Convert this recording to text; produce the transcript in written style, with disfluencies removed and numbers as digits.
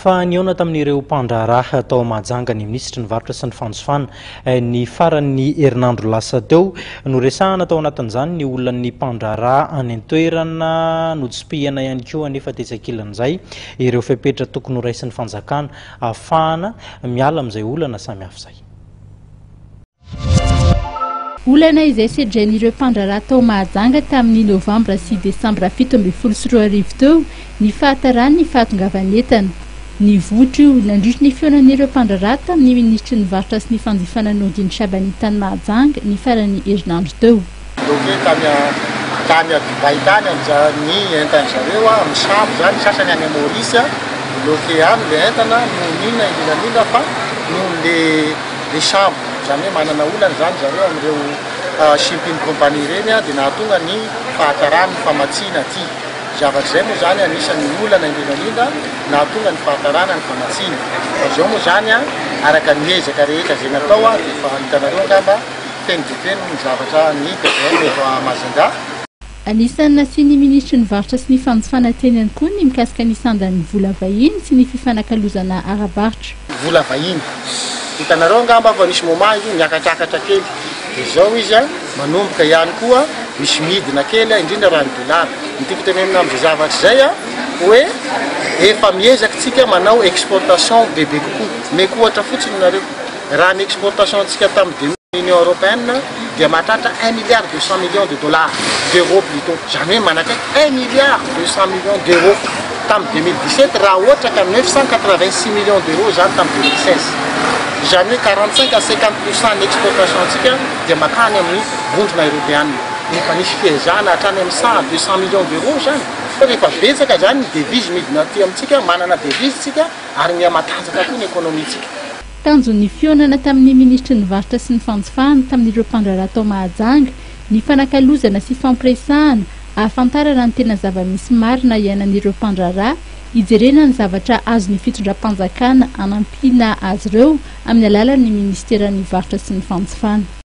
Fa niona tamin'ireo mpandraharaha tao Mahajanga ny ministra ny varotra sy ny fanjofana ny faran'ny herinandro lasa teo no resahana tao anatin'izany ny olona ny mpandraharaha any an-toerana notsim-pihana ihany koa anefa tetsakilan'izay ireo fepetra tokony ho raisin'ny fanjakana ahafahana miala amin'izay olana samihafa izay. Olana izay sedrain'ireo mpandraharaha tao Mahajanga tamin'ny novambra sy desambra 17 teo ny fahatarany ny fahatongavan'entana. Ny votro nandritra ny fionan'ireo mpandraharaha tamin'ny ministry ny varotra sy ny fanjifana Nodine Shabani tany Mahajanga ny faran'ny herinandro teo. Tany Dubai ny entan'zareo amin'ny sambo zany sasany any Maurice bloqué any le entana no nina indrindra fa no le sambo zany hoe manana olana zany zareo amin'ireo shipping compagnie reny dia nahatonga ny fahatarany famatsina aty. Zavatra izay moa zany anisan'ny olana indrindra nahatonga ny fahatarana ny famatsina. Fa izao moa zany araka ny ezaka rehetra izay natao dia fa hitanareo angamba feno dia feno ny zavatra ny TVM efa Majunga. Anisan'ny nasiany ministry ny varotra sy ny fanjifana teny ihany koa ny mikasika ny sandan'ny vola vahiny sy ny fifanakalozana ara-barotra. Vola vahiny hitanareo angamba fa misy moment izy miakatrakatra kely dia izao izy manomboka ihany koa misy midina kely indrindra raha ny dolara. Nitiko tenenina amin'izay zavatra izay hoe efa miezaka tsika manao exportation bebe kokoa. Meko ohatra fotsiny nareo raha ny exportation antsika tamin'ny Union européenne dia mahatratra 1 milliard 200 millions de dollars d'euros plutôt. Jamais manakaiky 1 milliard 200 millions d'euros tamin'ny 2017 raha ohatra ka 986 millions d'euros zany tamin'ny 2016. Jamais 45 à 50% d'exportation antsika dia makany amin'ny vondrona européenne. Efa nisy fihezana hatrany amin'ny 100 à 200 millions d'euros zany. Fa rehefa betsaka zany ny devise midina aty amintsika manana devise tsika ary miamatanjaka koa ny ekonomitsika. Tanjon'ny fionana tamin'ny ministry ny varotra sy ny fanjifana tamin'ireo mpandraharaha tao Mahajanga ny fanakalozana sy fampiresahana ahafantarana ny tena zava-misy marina iainan'ireo mpandraharaha hijerena ny zavatra azon'ny fitondram-panjakana anampiana azy ireo amin'ny alalan'ny ministeran'ny varotra sy ny fanjifana.